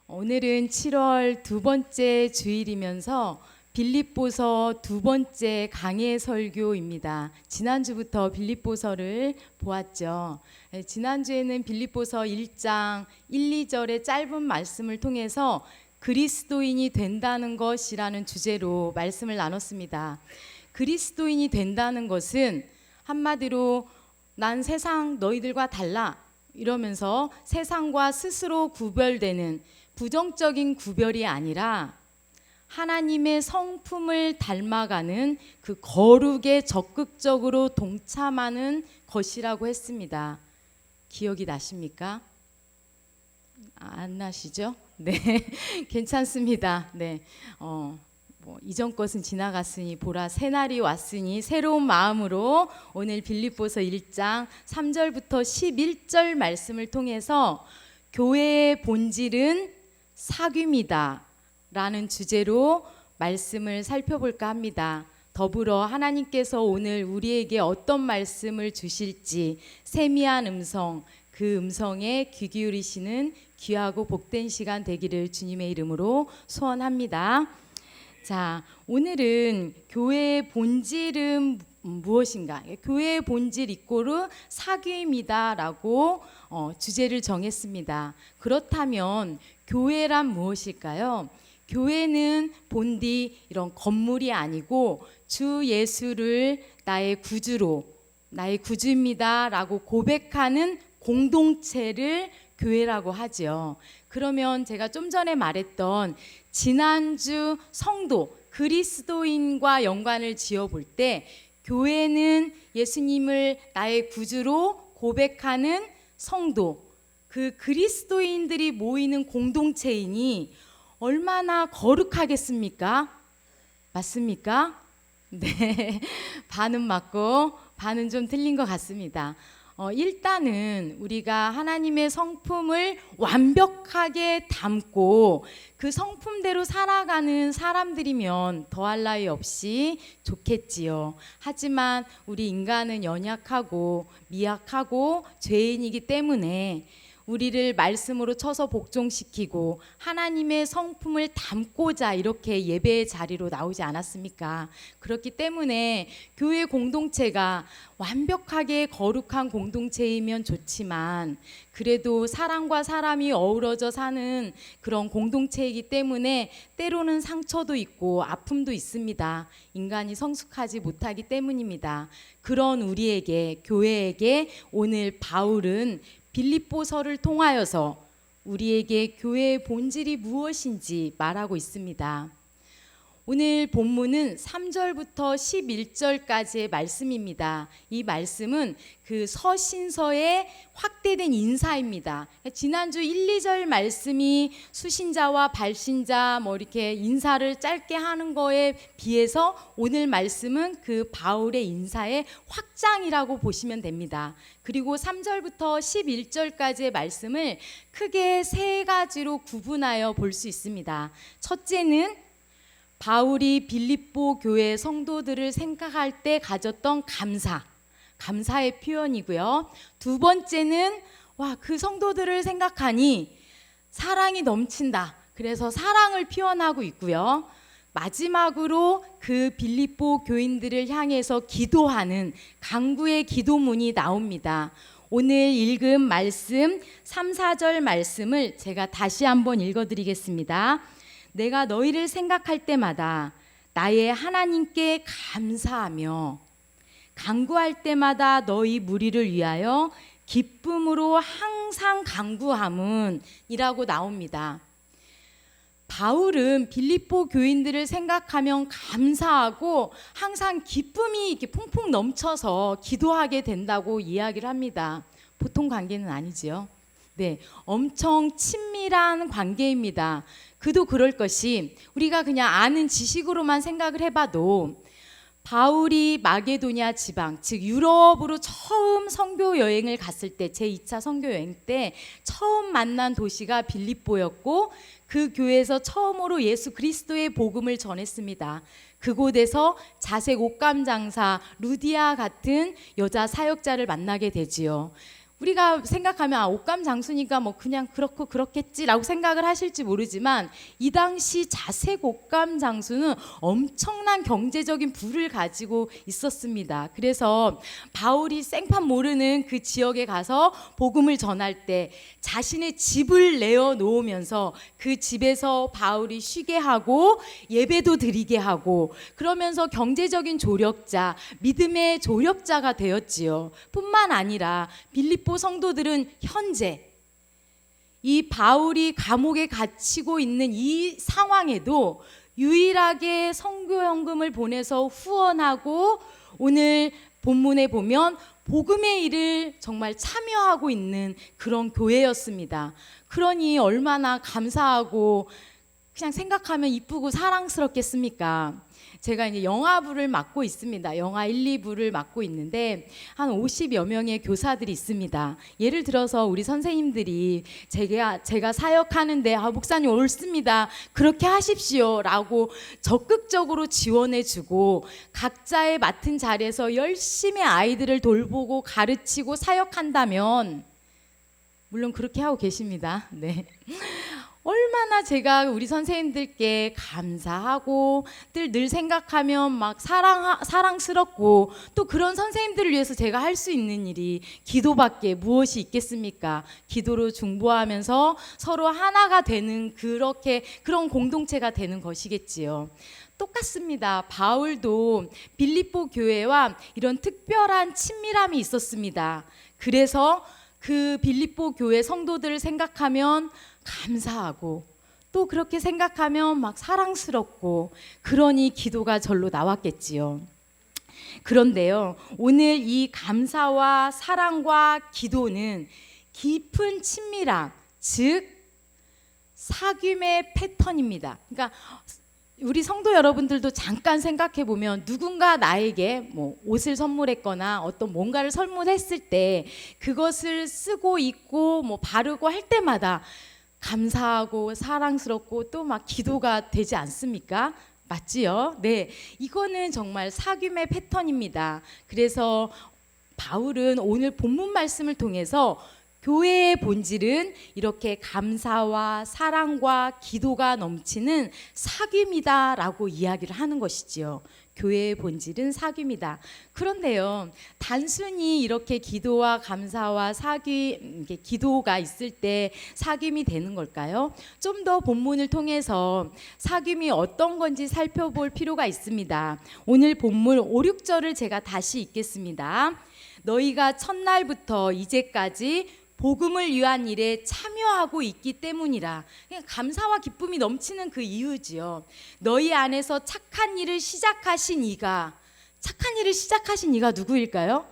오늘은 7월 두 번째 주일이면서 빌립보서 두 번째 강해 설교입니다. 지난주부터 빌립보서를 보았죠. 지난주에는 빌립보서 1장 1, 2절의 짧은 말씀을 통해서 그리스도인이 된다는 것이라는 주제로 말씀을 나눴습니다. 그리스도인이 된다는 것은 한마디로 난 세상 너희들과 달라 이러면서 세상과 스스로 구별되는 부정적인 구별이 아니라 하나님의 성품을 닮아가는 그 거룩에 적극적으로 동참하는 것이라고 했습니다. 기억이 나십니까? 안 나시죠? 네, 괜찮습니다. 네, 이전 것은 지나갔으니 보라 새 날이 왔으니 새로운 마음으로 오늘 빌립보서 1장 3절부터 11절 말씀을 통해서 교회의 본질은 사귐이다 라는 주제로 말씀을 살펴볼까 합니다. 더불어 하나님께서 오늘 우리에게 어떤 말씀을 주실지 세미한 음성, 그 음성에 귀 기울이시는 귀하고 복된 시간 되기를 주님의 이름으로 소원합니다. 자, 오늘은 교회의 본질은 무엇인가? 교회의 본질 이꼬르 사귐이다 라고 주제를 정했습니다. 그렇다면 교회란 무엇일까요? 교회는 본디 이런 건물이 아니고 주 예수를 나의 구주로, 나의 구주입니다 라고 고백하는 공동체를 교회라고 하죠. 그러면 제가 좀 전에 말했던 지난주 성도, 그리스도인과 연관을 지어볼 때 교회는 예수님을 나의 구주로 고백하는 성도, 그 그리스도인들이 모이는 공동체이니 얼마나 거룩하겠습니까? 맞습니까? 네, 반은 맞고 반은 좀 틀린 것 같습니다. 일단은 우리가 하나님의 성품을 완벽하게 담고 그 성품대로 살아가는 사람들이면 더할 나위 없이 좋겠지요. 하지만 우리 인간은 연약하고 미약하고 죄인이기 때문에 우리를 말씀으로 쳐서 복종시키고 하나님의 성품을 담고자 이렇게 예배의 자리로 나오지 않았습니까? 그렇기 때문에 교회 공동체가 완벽하게 거룩한 공동체이면 좋지만 그래도 사람과 사람이 어우러져 사는 그런 공동체이기 때문에 때로는 상처도 있고 아픔도 있습니다. 인간이 성숙하지 못하기 때문입니다. 그런 우리에게, 교회에게 오늘 바울은 빌립보서를 통하여서 우리에게 교회의 본질이 무엇인지 말하고 있습니다. 오늘 본문은 3절부터 11절까지의 말씀입니다. 이 말씀은 그 서신서의 확대된 인사입니다. 지난주 1, 2절 말씀이 수신자와 발신자 이렇게 인사를 짧게 하는 거에 비해서 오늘 말씀은 그 바울의 인사의 확장이라고 보시면 됩니다. 그리고 3절부터 11절까지의 말씀을 크게 세 가지로 구분하여 볼 수 있습니다. 첫째는 바울이 빌립보 교회 성도들을 생각할 때 가졌던 감사의 표현이고요. 두 번째는 그 성도들을 생각하니 사랑이 넘친다. 그래서 사랑을 표현하고 있고요. 마지막으로 그 빌립보 교인들을 향해서 기도하는 간구의 기도문이 나옵니다. 오늘 읽은 말씀 3, 4절 말씀을 제가 다시 한번 읽어드리겠습니다. 내가 너희를 생각할 때마다 나의 하나님께 감사하며 간구할 때마다 너희 무리를 위하여 기쁨으로 항상 간구함은 이라고 나옵니다. 바울은 빌립보 교인들을 생각하면 감사하고 항상 기쁨이 이렇게 풍풍 넘쳐서 기도하게 된다고 이야기를 합니다. 보통 관계는 아니지요. 네, 엄청 친밀한 관계입니다. 그도 그럴 것이 우리가 그냥 아는 지식으로만 생각을 해봐도 바울이 마게도냐 지방, 즉 유럽으로 처음 선교 여행을 갔을 때 제2차 선교 여행 때 처음 만난 도시가 빌립보였고 그 교회에서 처음으로 예수 그리스도의 복음을 전했습니다. 그곳에서 자색 옷감 장사 루디아 같은 여자 사역자를 만나게 되지요. 우리가 생각하면 옷감 장수니까 뭐 그냥 그렇고 그렇겠지라고 생각을 하실지 모르지만 이 당시 자색 옷감 장수는 엄청난 경제적인 부를 가지고 있었습니다. 그래서 바울이 생판 모르는 그 지역에 가서 복음을 전할 때 자신의 집을 내어 놓으면서 그 집에서 바울이 쉬게 하고 예배도 드리게 하고 그러면서 경제적인 조력자, 믿음의 조력자가 되었지요. 뿐만 아니라 빌립보 성도들은 현재 이 바울이 감옥에 갇히고 있는 이 상황에도 유일하게 선교연금을 보내서 후원하고 오늘 본문에 보면 복음의 일을 정말 참여하고 있는 그런 교회였습니다. 그러니 얼마나 감사하고 그냥 생각하면 이쁘고 사랑스럽겠습니까? 제가 이제 영화부를 맡고 있습니다. 영화 1, 2부를 맡고 있는데 한 50여 명의 교사들이 있습니다. 예를 들어서 우리 선생님들이 제가 사역하는데 목사님 옳습니다. 그렇게 하십시오 라고 적극적으로 지원해주고 각자의 맡은 자리에서 열심히 아이들을 돌보고 가르치고 사역한다면 물론 그렇게 하고 계십니다. 네. 얼마나 제가 우리 선생님들께 감사하고 늘 생각하면 막 사랑스럽고 또 그런 선생님들을 위해서 제가 할 수 있는 일이 기도밖에 무엇이 있겠습니까? 기도로 중보하면서 서로 하나가 되는 그런 공동체가 되는 것이겠지요. 똑같습니다. 바울도 빌립보 교회와 이런 특별한 친밀함이 있었습니다. 그래서 그 빌립보 교회 성도들을 생각하면 감사하고 또 그렇게 생각하면 막 사랑스럽고 그러니 기도가 절로 나왔겠지요. 그런데요, 오늘 이 감사와 사랑과 기도는 깊은 친밀함, 즉 사귐의 패턴입니다. 그러니까 우리 성도 여러분들도 잠깐 생각해 보면 누군가 나에게 뭐 옷을 선물했거나 어떤 뭔가를 선물했을 때 그것을 쓰고 입고 뭐 바르고 할 때마다 감사하고 사랑스럽고 또 막 기도가 되지 않습니까? 맞지요? 네, 이거는 정말 사귐의 패턴입니다. 그래서 바울은 오늘 본문 말씀을 통해서 교회의 본질은 이렇게 감사와 사랑과 기도가 넘치는 사귐이다라고 이야기를 하는 것이지요. 교회의 본질은 사귐이다. 그런데요, 단순히 이렇게 기도와 감사와 기도가 있을 때 사귐이 되는 걸까요? 좀 더 본문을 통해서 사귐이 어떤 건지 살펴볼 필요가 있습니다. 오늘 본문 5, 6절을 제가 다시 읽겠습니다. 너희가 첫날부터 이제까지 복음을 위한 일에 참여하고 있기 때문이라. 감사와 기쁨이 넘치는 그 이유지요. 너희 안에서 착한 일을 시작하신 이가 누구일까요?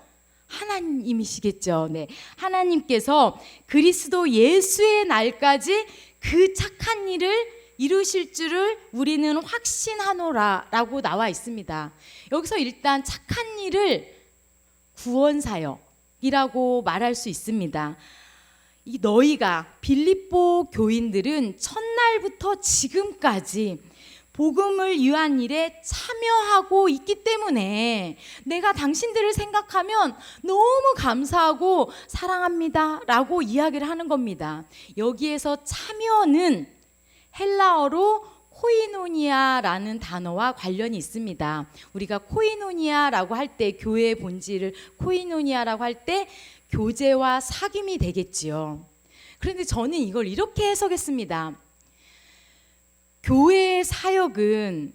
하나님이시겠죠. 네, 하나님께서 그리스도 예수의 날까지 그 착한 일을 이루실 줄을 우리는 확신하노라 라고 나와 있습니다. 여기서 일단 착한 일을 구원사역이라고 말할 수 있습니다. 이 너희가 빌립보 교인들은 첫날부터 지금까지 복음을 위한 일에 참여하고 있기 때문에 내가 당신들을 생각하면 너무 감사하고 사랑합니다 라고 이야기를 하는 겁니다. 여기에서 참여는 헬라어로 코이노니아라는 단어와 관련이 있습니다. 우리가 코이노니아라고 할 때 교회의 본질을 코이노니아라고 할 때 교제와 사귐이 되겠지요. 그런데 저는 이걸 이렇게 해석했습니다. 교회의 사역은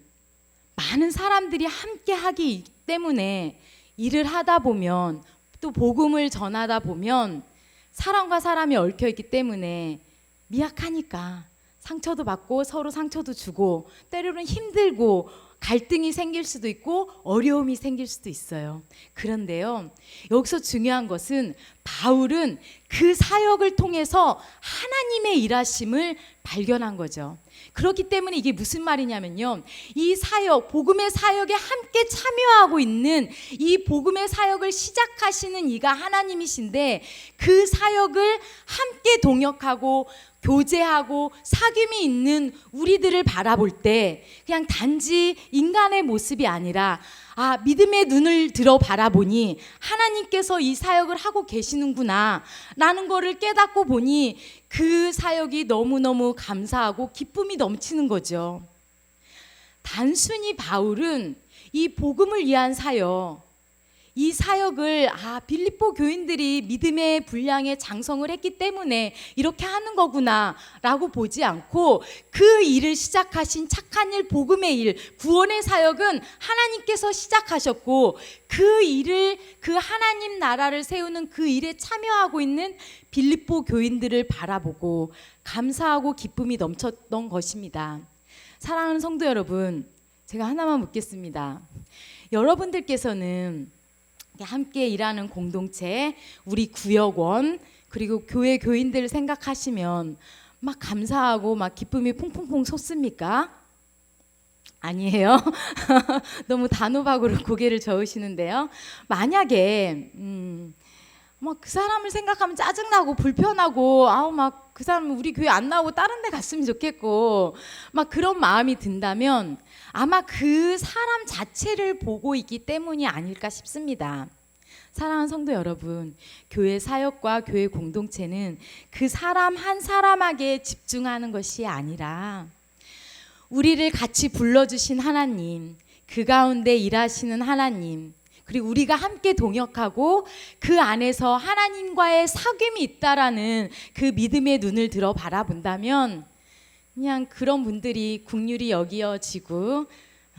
많은 사람들이 함께 하기 때문에 일을 하다 보면 또 복음을 전하다 보면 사람과 사람이 얽혀 있기 때문에 미약하니까 상처도 받고 서로 상처도 주고 때로는 힘들고 갈등이 생길 수도 있고 어려움이 생길 수도 있어요. 그런데요, 여기서 중요한 것은 바울은 그 사역을 통해서 하나님의 일하심을 발견한 거죠. 그렇기 때문에 이게 무슨 말이냐면요, 이 사역, 복음의 사역에 함께 참여하고 있는 이 복음의 사역을 시작하시는 이가 하나님이신데 그 사역을 함께 동역하고 교제하고 사귐이 있는 우리들을 바라볼 때 그냥 단지 인간의 모습이 아니라 믿음의 눈을 들어 바라보니 하나님께서 이 사역을 하고 계시는구나 라는 거를 깨닫고 보니 그 사역이 너무너무 감사하고 기쁨이 넘치는 거죠. 단순히 바울은 이 복음을 위한 사역, 이 사역을 빌립보 교인들이 믿음의 분량에 장성을 했기 때문에 이렇게 하는 거구나 라고 보지 않고 그 일을 시작하신 착한 일, 복음의 일, 구원의 사역은 하나님께서 시작하셨고 그 일을, 그 하나님 나라를 세우는 그 일에 참여하고 있는 빌립보 교인들을 바라보고 감사하고 기쁨이 넘쳤던 것입니다. 사랑하는 성도 여러분, 제가 하나만 묻겠습니다. 여러분들께서는 함께 일하는 공동체, 우리 구역원, 그리고 교회 교인들을 생각하시면 막 감사하고 막 기쁨이 퐁퐁퐁 솟습니까? 아니에요. 너무 단호박으로 고개를 저으시는데요. 만약에 막 그 사람을 생각하면 짜증나고 불편하고 막 그 사람 우리 교회 안 나오고 다른 데 갔으면 좋겠고 막 그런 마음이 든다면 아마 그 사람 자체를 보고 있기 때문이 아닐까 싶습니다. 사랑하는 성도 여러분, 교회 사역과 교회 공동체는 그 사람 한 사람에게 집중하는 것이 아니라 우리를 같이 불러주신 하나님, 그 가운데 일하시는 하나님, 그리고 우리가 함께 동역하고 그 안에서 하나님과의 사귐이 있다라는 그 믿음의 눈을 들어 바라본다면 그냥 그런 분들이 긍휼히 여겨지고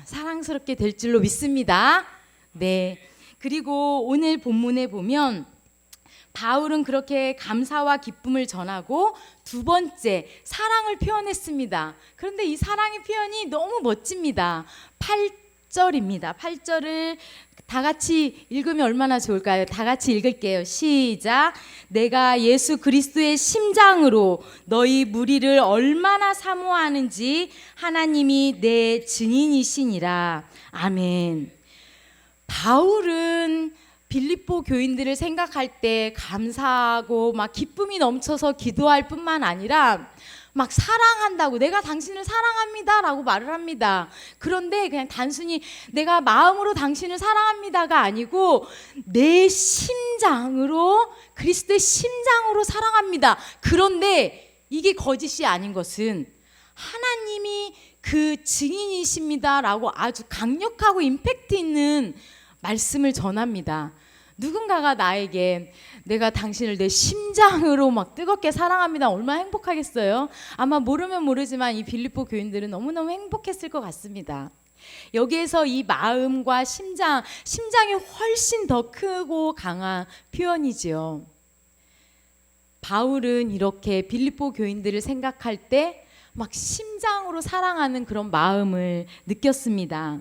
사랑스럽게 될 줄로 믿습니다. 네. 그리고 오늘 본문에 보면 바울은 그렇게 감사와 기쁨을 전하고 두 번째 사랑을 표현했습니다. 그런데 이 사랑의 표현이 너무 멋집니다. 8절입니다. 8절을 다 같이 읽으면 얼마나 좋을까요? 다 같이 읽을게요. 시작. 내가 예수 그리스도의 심장으로 너희 무리를 얼마나 사모하는지 하나님이 내 증인이시니라. 아멘. 바울은 빌립보 교인들을 생각할 때 감사하고 막 기쁨이 넘쳐서 기도할 뿐만 아니라 막 사랑한다고, 내가 당신을 사랑합니다 라고 말을 합니다. 그런데 그냥 단순히 내가 마음으로 당신을 사랑합니다가 아니고 내 심장으로, 그리스도의 심장으로 사랑합니다. 그런데 이게 거짓이 아닌 것은 하나님이 그 증인이십니다 라고 아주 강력하고 임팩트 있는 말씀을 전합니다. 누군가가 나에게 내가 당신을 내 심장으로 막 뜨겁게 사랑합니다. 얼마나 행복하겠어요? 아마 모르면 모르지만 이 빌립보 교인들은 너무너무 행복했을 것 같습니다. 여기에서 이 마음과 심장이 훨씬 더 크고 강한 표현이지요. 바울은 이렇게 빌립보 교인들을 생각할 때 막 심장으로 사랑하는 그런 마음을 느꼈습니다.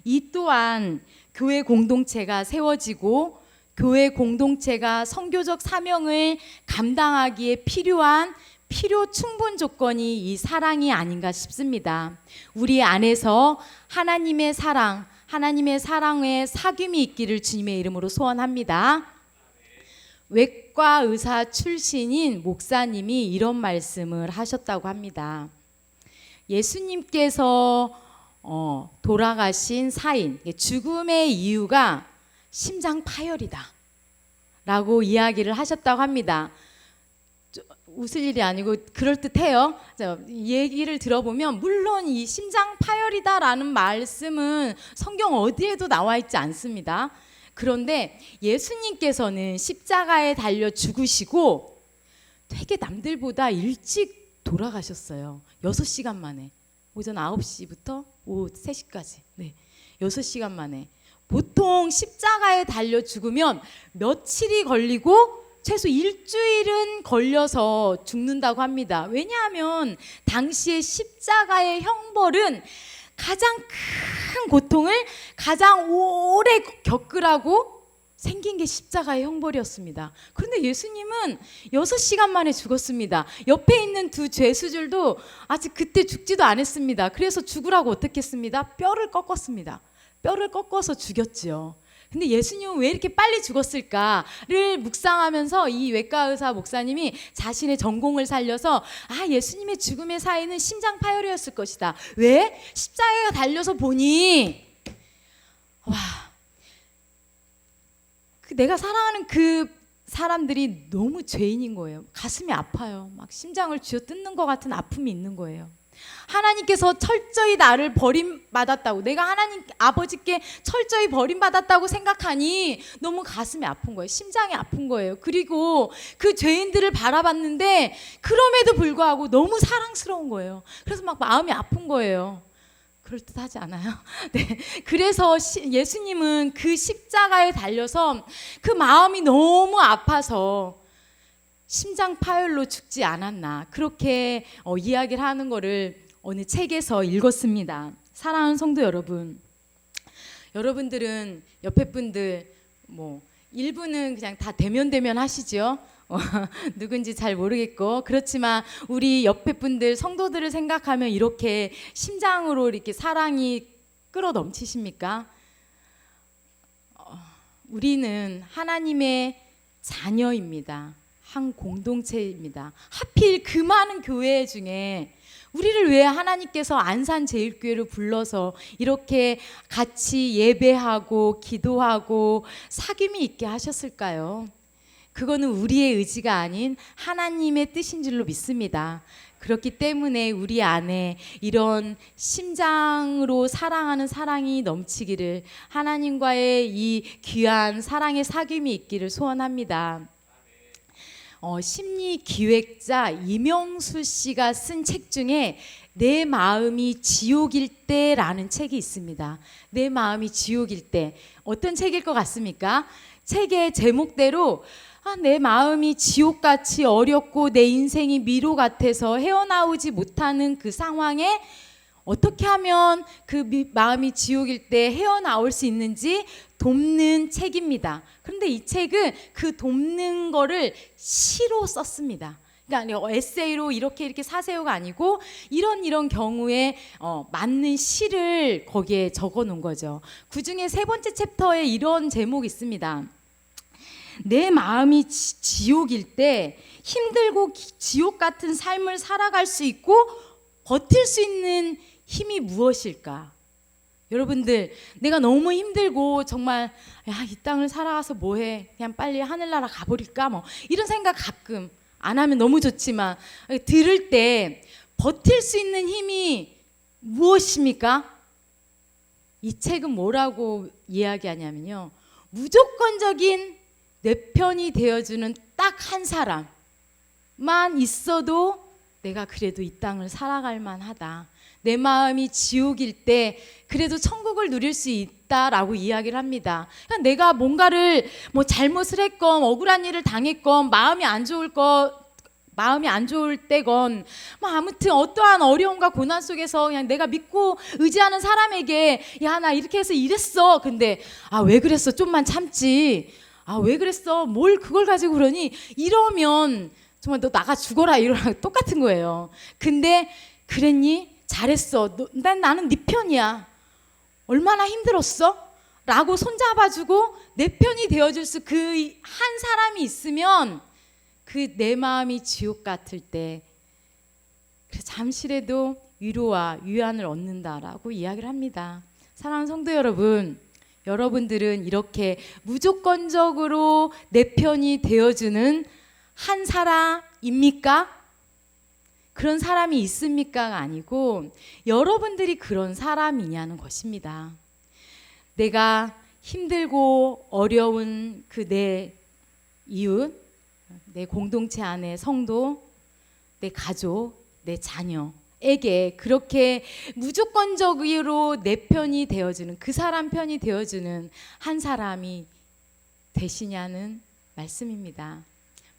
이 또한 교회 공동체가 세워지고 교회 공동체가 선교적 사명을 감당하기에 필요한 필요 충분 조건이 이 사랑이 아닌가 싶습니다. 우리 안에서 하나님의 사랑, 하나님의 사랑의 사귐이 있기를 주님의 이름으로 소원합니다. 외과 의사 출신인 목사님이 이런 말씀을 하셨다고 합니다. 예수님께서 돌아가신 사인, 죽음의 이유가 심장 파열이다 라고 이야기를 하셨다고 합니다. 웃을 일이 아니고 그럴듯해요. 얘기를 들어보면 물론 이 심장 파열이다 라는 말씀은 성경 어디에도 나와 있지 않습니다. 그런데 예수님께서는 십자가에 달려 죽으시고 되게 남들보다 일찍 돌아가셨어요. 6시간 만에. 오전 9시부터 오후 3시까지. 네, 6시간 만에. 보통 십자가에 달려 죽으면 며칠이 걸리고 최소 일주일은 걸려서 죽는다고 합니다. 왜냐하면 당시의 십자가의 형벌은 가장 큰 고통을 가장 오래 겪으라고 생긴 게 십자가의 형벌이었습니다. 그런데 예수님은 6시간 만에 죽었습니다. 옆에 있는 두 죄수들도 아직 그때 죽지도 않았습니다. 그래서 죽으라고 어떻게 했습니다? 뼈를 꺾었습니다. 뼈를 꺾어서 죽였지요. 근데 예수님은 왜 이렇게 빨리 죽었을까를 묵상하면서 이 외과 의사 목사님이 자신의 전공을 살려서 예수님의 죽음의 사인은 심장 파열이었을 것이다. 왜? 십자가에 달려서 보니 내가 사랑하는 그 사람들이 너무 죄인인 거예요. 가슴이 아파요. 막 심장을 쥐어뜯는 것 같은 아픔이 있는 거예요. 하나님께서 철저히 나를 버림받았다고, 내가 하나님 아버지께 철저히 버림받았다고 생각하니 너무 가슴이 아픈 거예요. 심장이 아픈 거예요. 그리고 그 죄인들을 바라봤는데 그럼에도 불구하고 너무 사랑스러운 거예요. 그래서 막 마음이 아픈 거예요. 그럴듯하지 않아요? 네. 그래서 예수님은 그 십자가에 달려서 그 마음이 너무 아파서 심장 파열로 죽지 않았나, 그렇게 이야기를 하는 거를 어느 책에서 읽었습니다. 사랑하는 성도 여러분, 여러분들은 옆에 분들 일부는 그냥 다 대면 하시죠. 누군지 잘 모르겠고, 그렇지만 우리 옆에 분들 성도들을 생각하면 이렇게 심장으로 이렇게 사랑이 끌어 넘치십니까? 우리는 하나님의 자녀입니다. 한 공동체입니다. 하필 그 많은 교회 중에 우리를 왜 하나님께서 안산제일교회로 불러서 이렇게 같이 예배하고 기도하고 사귐이 있게 하셨을까요? 그거는 우리의 의지가 아닌 하나님의 뜻인 줄로 믿습니다. 그렇기 때문에 우리 안에 이런 심장으로 사랑하는 사랑이 넘치기를, 하나님과의 이 귀한 사랑의 사귐이 있기를 소원합니다. 심리 기획자 이명수 씨가 쓴 책 중에 내 마음이 지옥일 때라는 책이 있습니다. 내 마음이 지옥일 때. 어떤 책일 것 같습니까? 책의 제목대로 내 마음이 지옥같이 어렵고 내 인생이 미로 같아서 헤어나오지 못하는 그 상황에 어떻게 하면 그 마음이 지옥일 때 헤어나올 수 있는지 돕는 책입니다. 그런데 이 책은 그 돕는 거를 시로 썼습니다. 그러니까 에세이로 이렇게 사세요가 아니고 이런 경우에 맞는 시를 거기에 적어 놓은 거죠. 그 중에 세 번째 챕터에 이런 제목이 있습니다. 내 마음이 지옥일 때 힘들고 지옥 같은 삶을 살아갈 수 있고 버틸 수 있는 힘이 무엇일까? 여러분들, 내가 너무 힘들고 정말 이 땅을 살아가서 뭐해? 그냥 빨리 하늘나라 가버릴까? 이런 생각 가끔 안 하면 너무 좋지만 들을 때 버틸 수 있는 힘이 무엇입니까? 이 책은 뭐라고 이야기하냐면요, 무조건적인 내 편이 되어주는 딱 한 사람만 있어도 내가 그래도 이 땅을 살아갈 만하다. 내 마음이 지옥일 때 그래도 천국을 누릴 수 있다라고 이야기를 합니다. 그러니까 내가 뭔가를 잘못을 했건 억울한 일을 당했건 마음이 안 좋을 때건 아무튼 어떠한 어려움과 고난 속에서 그냥 내가 믿고 의지하는 사람에게 나 이렇게 해서 이랬어. 근데 왜 그랬어? 좀만 참지. 왜 그랬어? 뭘 그걸 가지고 그러니? 이러면 정말 너 나가 죽어라 이러랑 똑같은 거예요. 근데 그랬니? 잘했어. 나는 네 편이야. 얼마나 힘들었어? 라고 손잡아주고 내 편이 되어줄 수 그 한 사람이 있으면 그 내 마음이 지옥 같을 때 잠시라도 위로와 위안을 얻는다라고 이야기를 합니다. 사랑하는 성도 여러분, 여러분들은 이렇게 무조건적으로 내 편이 되어주는 한 사람입니까? 그런 사람이 있습니까가 아니고 여러분들이 그런 사람이냐는 것입니다. 내가 힘들고 어려운 그 내 이웃, 내 공동체 안의 성도, 내 가족, 내 자녀에게 그렇게 무조건적으로 내 편이 되어주는, 그 사람 편이 되어주는 한 사람이 되시냐는 말씀입니다.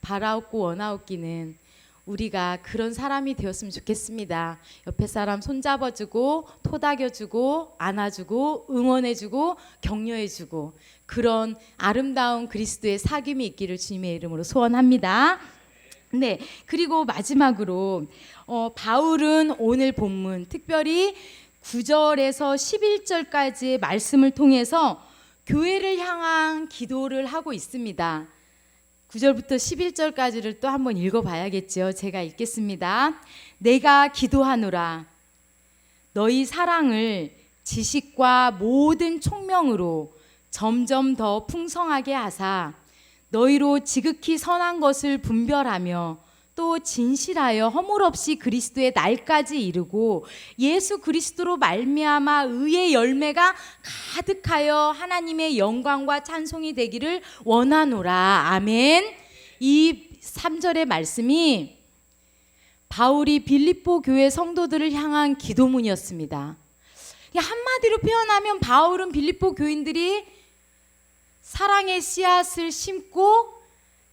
바라옵고 원하옵기는 우리가 그런 사람이 되었으면 좋겠습니다. 옆에 사람 손잡아주고 토닥여주고 안아주고 응원해주고 격려해주고 그런 아름다운 그리스도의 사귐이 있기를 주님의 이름으로 소원합니다. 네, 그리고 마지막으로 바울은 오늘 본문 특별히 9절에서 11절까지의 말씀을 통해서 교회를 향한 기도를 하고 있습니다. 9절부터 11절까지를 또 한번 읽어봐야겠죠. 제가 읽겠습니다. 내가 기도하노라. 너희 사랑을 지식과 모든 총명으로 점점 더 풍성하게 하사 너희로 지극히 선한 것을 분별하며 또 진실하여 허물 없이 그리스도의 날까지 이르고 예수 그리스도로 말미암아 의의 열매가 가득하여 하나님의 영광과 찬송이 되기를 원하노라. 아멘. 이 3절의 말씀이 바울이 빌립보 교회 성도들을 향한 기도문이었습니다. 한마디로 표현하면 바울은 빌립보 교인들이 사랑의 씨앗을 심고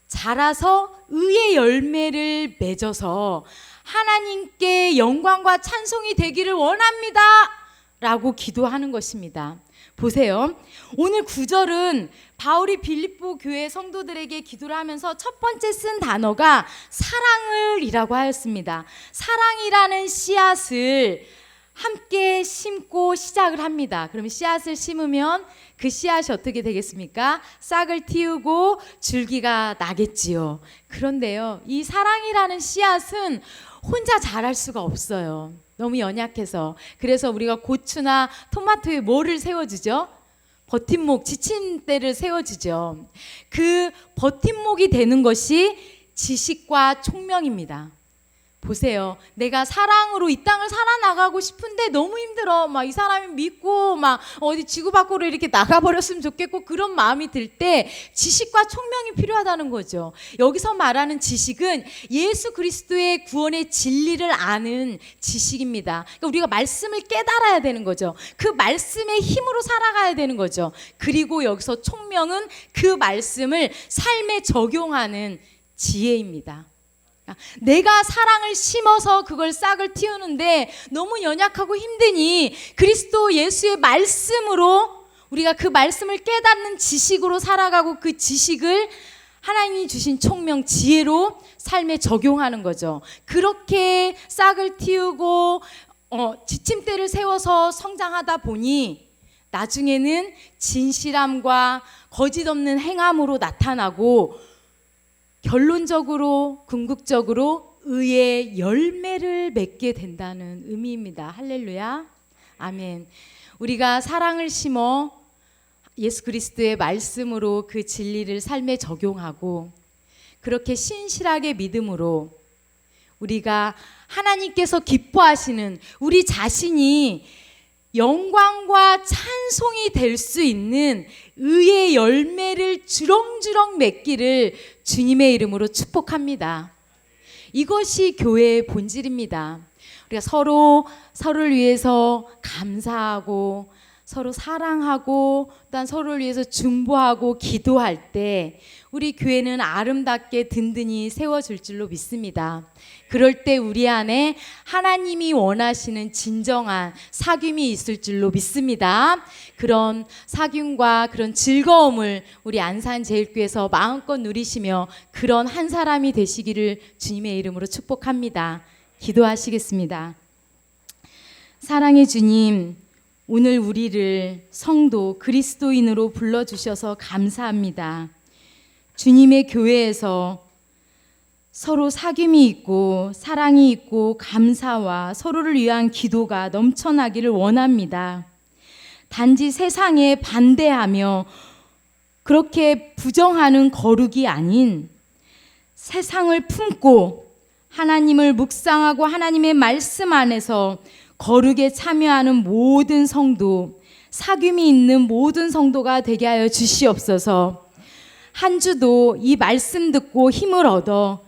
자라서 의의 열매를 맺어서 하나님께 영광과 찬송이 되기를 원합니다 라고 기도하는 것입니다. 보세요. 오늘 9절은 바울이 빌립보 교회 성도들에게 기도를 하면서 첫 번째 쓴 단어가 사랑을 이라고 하였습니다. 사랑이라는 씨앗을 함께 심고 시작을 합니다. 그러면 씨앗을 심으면 그 씨앗이 어떻게 되겠습니까? 싹을 틔우고 줄기가 나겠지요. 그런데요, 이 사랑이라는 씨앗은 혼자 자랄 수가 없어요. 너무 연약해서. 그래서 우리가 고추나 토마토에 뭐를 세워주죠? 버팀목, 지침대를 세워주죠. 그 버팀목이 되는 것이 지식과 총명입니다. 보세요. 내가 사랑으로 이 땅을 살아나가고 싶은데 너무 힘들어. 막 이 사람이 믿고 막 어디 지구 밖으로 이렇게 나가버렸으면 좋겠고 그런 마음이 들 때 지식과 총명이 필요하다는 거죠. 여기서 말하는 지식은 예수 그리스도의 구원의 진리를 아는 지식입니다. 그러니까 우리가 말씀을 깨달아야 되는 거죠. 그 말씀의 힘으로 살아가야 되는 거죠. 그리고 여기서 총명은 그 말씀을 삶에 적용하는 지혜입니다. 내가 사랑을 심어서 그걸 싹을 틔우는데 너무 연약하고 힘드니 그리스도 예수의 말씀으로 우리가 그 말씀을 깨닫는 지식으로 살아가고 그 지식을 하나님이 주신 총명 지혜로 삶에 적용하는 거죠. 그렇게 싹을 틔우고 지침대를 세워서 성장하다 보니 나중에는 진실함과 거짓 없는 행함으로 나타나고 결론적으로 궁극적으로 의의 열매를 맺게 된다는 의미입니다. 할렐루야. 아멘. 우리가 사랑을 심어 예수 그리스도의 말씀으로 그 진리를 삶에 적용하고 그렇게 신실하게 믿음으로 우리가 하나님께서 기뻐하시는 우리 자신이 영광과 찬송이 될 수 있는 의의 열매를 주렁주렁 맺기를 주님의 이름으로 축복합니다. 이것이 교회의 본질입니다. 우리가 서로를 위해서 감사하고 서로 사랑하고 또한 서로를 위해서 중보하고 기도할 때 우리 교회는 아름답게 든든히 세워질 줄로 믿습니다. 그럴 때 우리 안에 하나님이 원하시는 진정한 사귐이 있을 줄로 믿습니다. 그런 사귐과 그런 즐거움을 우리 안산제일교회에서 마음껏 누리시며 그런 한 사람이 되시기를 주님의 이름으로 축복합니다. 기도하시겠습니다. 사랑의 주님, 오늘 우리를 성도 그리스도인으로 불러주셔서 감사합니다. 주님의 교회에서 서로 사귐이 있고 사랑이 있고 감사와 서로를 위한 기도가 넘쳐나기를 원합니다. 단지 세상에 반대하며 그렇게 부정하는 거룩이 아닌 세상을 품고 하나님을 묵상하고 하나님의 말씀 안에서 거룩에 참여하는 모든 성도, 사귐이 있는 모든 성도가 되게 하여 주시옵소서. 한 주도 이 말씀 듣고 힘을 얻어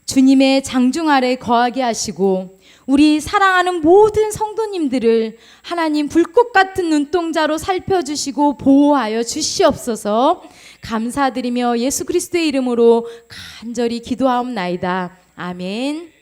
주님의 장중 아래 거하게 하시고 우리 사랑하는 모든 성도님들을 하나님 불꽃 같은 눈동자로 살펴주시고 보호하여 주시옵소서. 감사드리며 예수 그리스도의 이름으로 간절히 기도하옵나이다. 아멘.